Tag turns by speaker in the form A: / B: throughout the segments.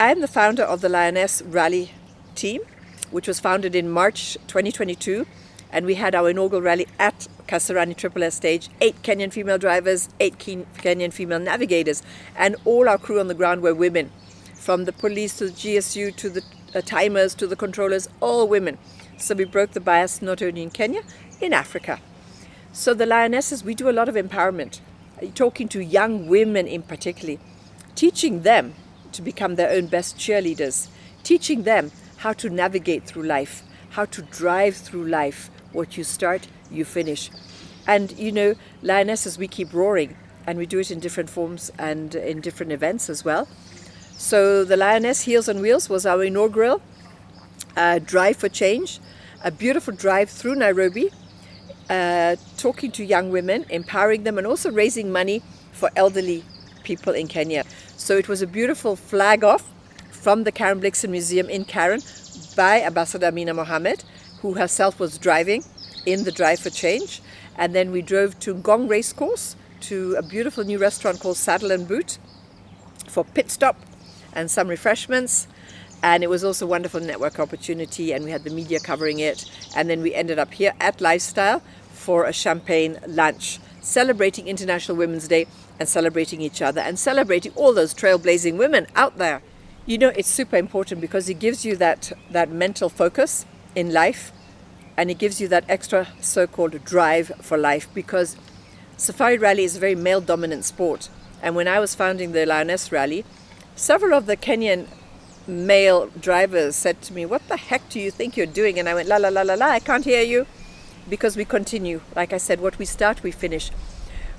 A: I'm the founder of the Lioness Rally team, which was founded in March 2022, and we had our inaugural rally at Kasarani Triple S stage. 8 Kenyan female drivers, 8 Kenyan female navigators, and all our crew on the ground were women. From the police to the GSU to the timers to the controllers, all women. So we broke the bias not only in Kenya, in Africa. So the Lionesses, we do a lot of empowerment, talking to young women in particular, teaching them to become their own best cheerleaders, teaching them how to navigate through life, how to drive through life. What you start, you finish. And you know, Lionesses, we keep roaring, and we do it in different forms and in different events as well. So the Lioness Heels on Wheels was our inaugural drive for change, a beautiful drive through Nairobi, talking to young women, empowering them, and also raising money for elderly people in Kenya. So it was a beautiful flag off from the Karen Blixen Museum in Karen by Ambassador Amina Mohammed, who herself was driving in the Drive for Change. And then we drove to Ngong Racecourse to a beautiful new restaurant called Saddle and Boot for pit stop and some refreshments. And it was also a wonderful network opportunity, and we had the media covering it. And then we ended up here at Lifestyle for a champagne lunch, celebrating International Women's Day and celebrating each other and celebrating all those trailblazing women out there. You know, it's super important because it gives you that mental focus in life, and it gives you that extra so-called drive for life, because Safari Rally is a very male-dominant sport. And when I was founding the Lioness Rally, several of the Kenyan male drivers said to me, "What the heck do you think you're doing?" And I went, la la la la la, I can't hear you. Because we continue. Like I said, what we start, we finish.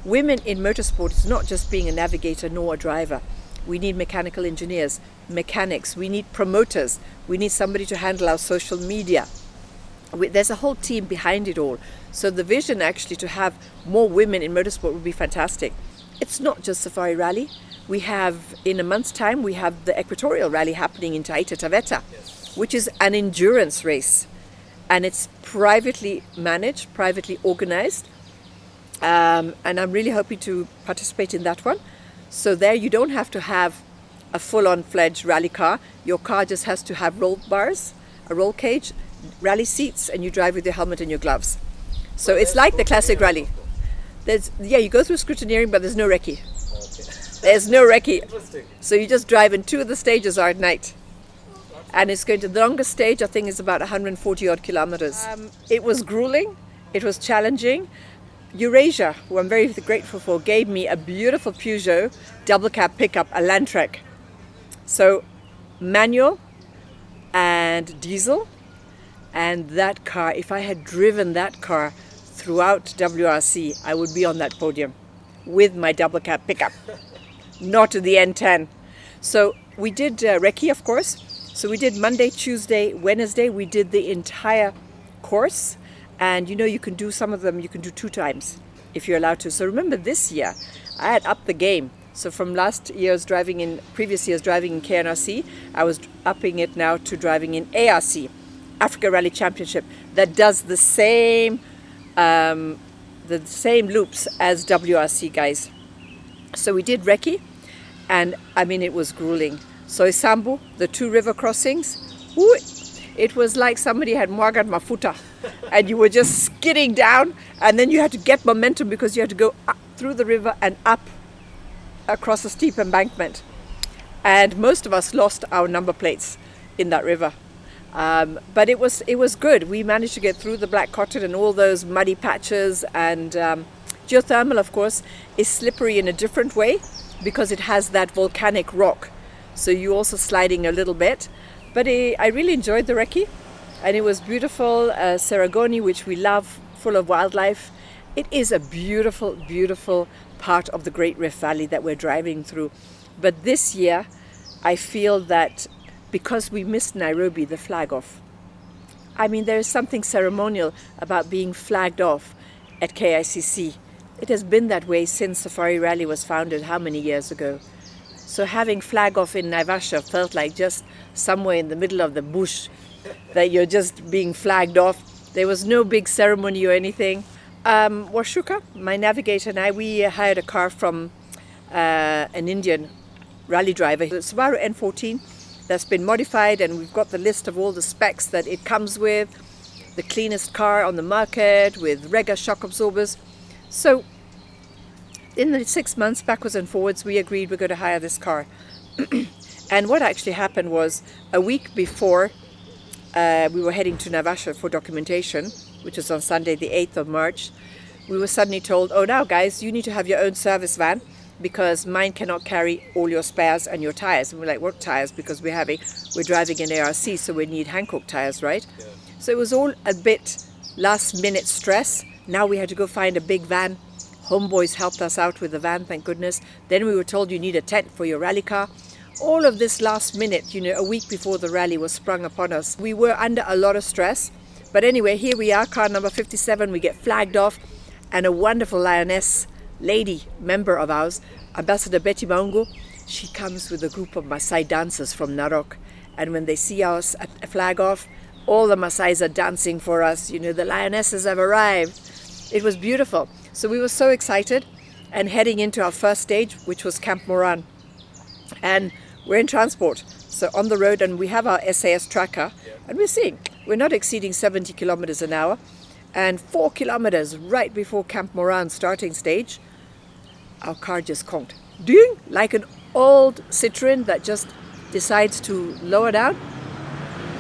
A: Women in motorsport is not just being a navigator nor a driver. We need mechanical engineers, mechanics, we need promoters, we need somebody to handle our social media. There's a whole team behind it all. So the vision actually to have more women in motorsport would be fantastic. It's not just Safari Rally. We have, in a month's time, we have the Equatorial Rally happening in Taita Taveta, which is an endurance race. And it's privately managed, privately organized. And I'm really hoping to participate in that one. So there you don't have to have a full-on fledged rally car. Your car just has to have roll bars, a roll cage, rally seats, and you drive with your helmet and your gloves. So it's like the classic rally. You go through scrutineering, but there's no recce. There's no recce. So you just drive, and 2 of the stages are at night. And it's going to, the longest stage, I think, is about 140 odd kilometers. It was grueling, it was challenging. Eurasia, who I'm very grateful for, gave me a beautiful Peugeot double cab pickup, a Landtrek. So manual and diesel, and that car, if I had driven that car throughout WRC, I would be on that podium with my double cab pickup, not the N10. So we did recce, of course. So we did Monday, Tuesday, Wednesday. We did the entire course. And you know, you can do some of them, you can do 2 times if you're allowed to. So remember, this year, I had upped the game. So from previous years driving in KNRC, I was upping it now to driving in ARC, Africa Rally Championship, that does the same loops as WRC, guys. So we did recce, and I mean, it was grueling. So Isambu, the 2 river crossings, whoo, it was like somebody had mwagan mafuta, and you were just skidding down, and then you had to get momentum because you had to go up through the river and up across a steep embankment. And most of us lost our number plates in that river. But it was good. We managed to get through the black cotton and all those muddy patches, and geothermal, of course, is slippery in a different way because it has that volcanic rock. So you're also sliding a little bit. But I really enjoyed the recce, and it was beautiful. Seragoni, which we love, full of wildlife. It is a beautiful, beautiful part of the Great Rift Valley that we're driving through. But this year, I feel that because we missed Nairobi, the flag off. I mean, there is something ceremonial about being flagged off at KICC. It has been that way since Safari Rally was founded, how many years ago? So having flag off in Naivasha felt like just somewhere in the middle of the bush that you're just being flagged off. There was no big ceremony or anything. Washuka, my navigator and I, we hired a car from an Indian rally driver, the Subaru N14, that's been modified, and we've got the list of all the specs that it comes with, the cleanest car on the market with Rega shock absorbers. So in the 6 months backwards and forwards, we agreed we're going to hire this car. And what actually happened was, a week before we were heading to Navasha for documentation, which was on Sunday the 8th of March, we were suddenly told, oh, now guys, you need to have your own service van because mine cannot carry all your spares and your tires. And we're like, what tires? Because we're driving an ARC, so we need Hankook tires, right? Yeah. So it was all a bit last minute stress. Now we had to go find a big van. Homeboys helped us out with the van, thank goodness. Then we were told you need a tent for your rally car. All of this last minute, a week before the rally was sprung upon us. We were under a lot of stress. But anyway, here we are, car number 57. We get flagged off, and a wonderful Lioness lady member of ours, Ambassador Betty Abong'o, she comes with a group of Maasai dancers from Narok. And when they see us at a flag off, all the Maasais are dancing for us. The Lionesses have arrived. It was beautiful. So we were so excited, and heading into our first stage, which was Camp Moran. And we're in transport, so on the road, and we have our SAS tracker, and we're not exceeding 70 kilometers an hour. And 4 kilometers right before Camp Moran starting stage, our car just conked. Ding! Like an old Citroen that just decides to lower down.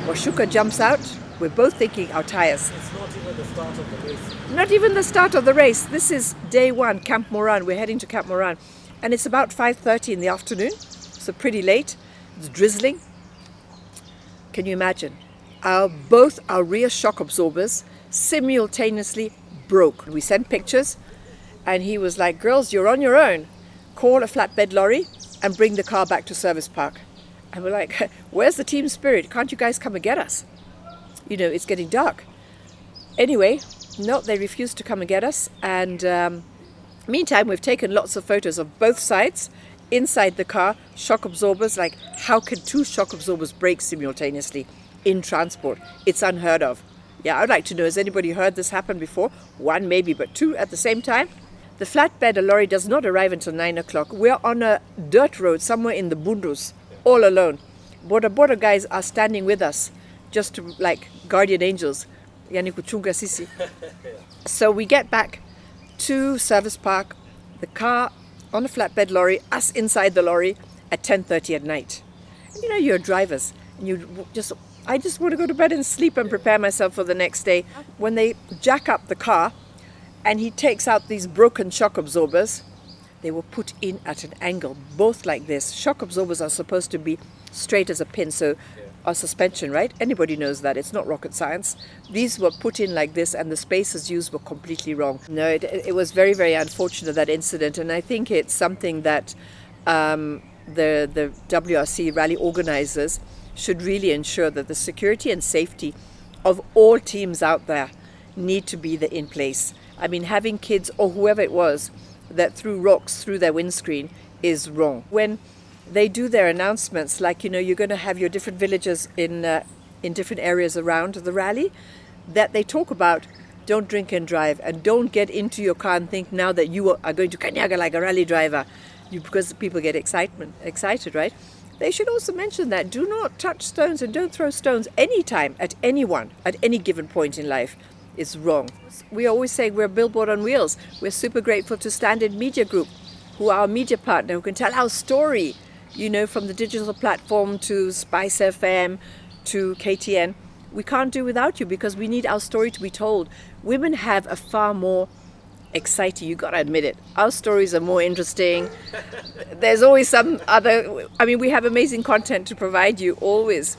A: Washuka jumps out. We're both thinking our tires.
B: It's not even the start of the race.
A: Not even the start of the race. This is day one, Camp Moran. We're heading to Camp Moran. And it's about 5:30 in the afternoon. So pretty late. It's drizzling. Can you imagine? Both our rear shock absorbers simultaneously broke. We sent pictures, and he was like, girls, you're on your own. Call a flatbed lorry and bring the car back to service park. And we're like, where's the team spirit? Can't you guys come and get us? It's getting dark. Anyway, no, they refused to come and get us. And meantime, we've taken lots of photos of both sides. Inside the car, shock absorbers, like how can 2 shock absorbers break simultaneously in transport? It's unheard of. Yeah, I'd like to know, has anybody heard this happen before? 1 maybe, but 2 at the same time? The flatbed lorry does not arrive until 9 o'clock. We're on a dirt road somewhere in the Bundus, all alone. Border guys are standing with us, just like guardian angels. So we get back to service park, the car on a flatbed lorry, us inside the lorry at 10:30 at night. You're drivers, and I just want to go to bed and sleep and prepare myself for the next day. When they jack up the car and he takes out these broken shock absorbers, they were put in at an angle, both like this. Shock absorbers are supposed to be straight as a pin, so our suspension, right? Anybody knows that. It's not rocket science. These were put in like this, and the spaces used were completely wrong. No, it was very, very unfortunate, that incident, and I think it's something that the WRC rally organizers should really ensure, that the security and safety of all teams out there need to be in place. I mean, having kids or whoever it was that threw rocks through their windscreen is wrong. When they do their announcements, like, you're going to have your different villages in different areas around the rally, that they talk about don't drink and drive, and don't get into your car and think now that you are going to Kanyaga like a rally driver, because people get excited, right? They should also mention that do not touch stones and don't throw stones anytime at anyone at any given point in life. Is wrong. We always say we're a billboard on wheels. We're super grateful to Standard Media Group, who are our media partner, who can tell our story, from the digital platform to Spice FM to KTN. We can't do without you, because we need our story to be told. Women have a far more exciting, you gotta admit it. Our stories are more interesting. There's always some other, we have amazing content to provide you, always.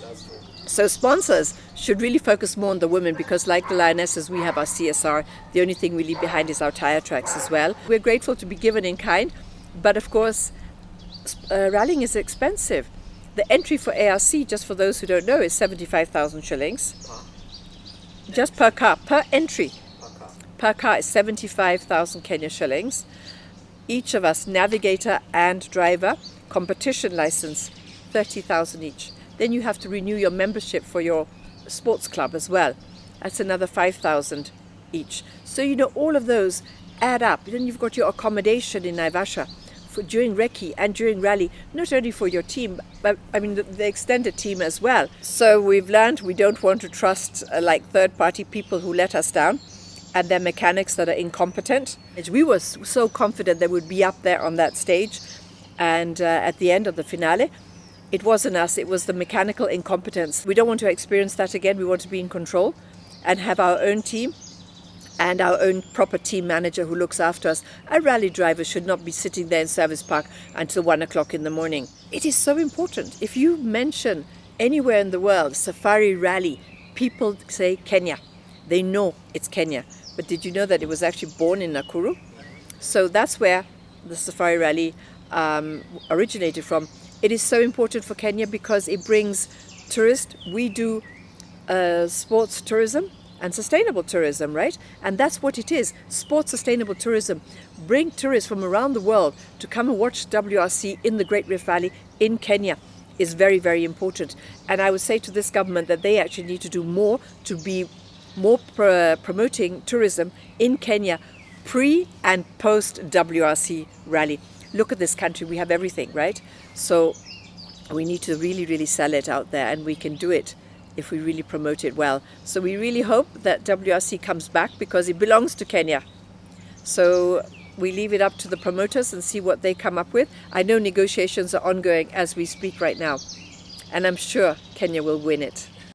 A: So sponsors should really focus more on the women, because like the Lionesses, we have our CSR. The only thing we leave behind is our tire tracks as well. We're grateful to be given in kind, but of course, rallying is expensive. The entry for ARC, just for those who don't know, is 75,000 shillings. Just per car, per entry. Per car is 75,000 Kenya shillings. Each of us, navigator and driver, competition license, 30,000 each. Then you have to renew your membership for your sports club as well. That's another 5,000 each. So all of those add up. Then you've got your accommodation in Naivasha during recce and during rally, not only for your team, but I mean the extended team as well. So we've learned we don't want to trust like third-party people who let us down and their mechanics that are incompetent. We were so confident they would be up there on that stage, and at the end of the finale, it wasn't us, it was the mechanical incompetence. We don't want to experience that again. We want to be in control and have our own team and our own proper team manager who looks after us. A rally driver should not be sitting there in service park until 1 o'clock in the morning. It is so important. If you mention anywhere in the world Safari Rally, people say Kenya. They know it's Kenya. But did you know that it was actually born in Nakuru? So that's where the Safari Rally originated from. It is so important for Kenya because it brings tourists. We do sports tourism and sustainable tourism, right? And that's what it is. Sports sustainable tourism. Bring tourists from around the world to come and watch WRC in the Great Rift Valley in Kenya is very, very important. And I would say to this government that they actually need to do more to be more promoting tourism in Kenya pre and post WRC rally. Look at this country, we have everything, right? So we need to really, really sell it out there, and we can do it if we really promote it well. So we really hope that WRC comes back because it belongs to Kenya. So we leave it up to the promoters and see what they come up with. I know negotiations are ongoing as we speak right now, and I'm sure Kenya will win it.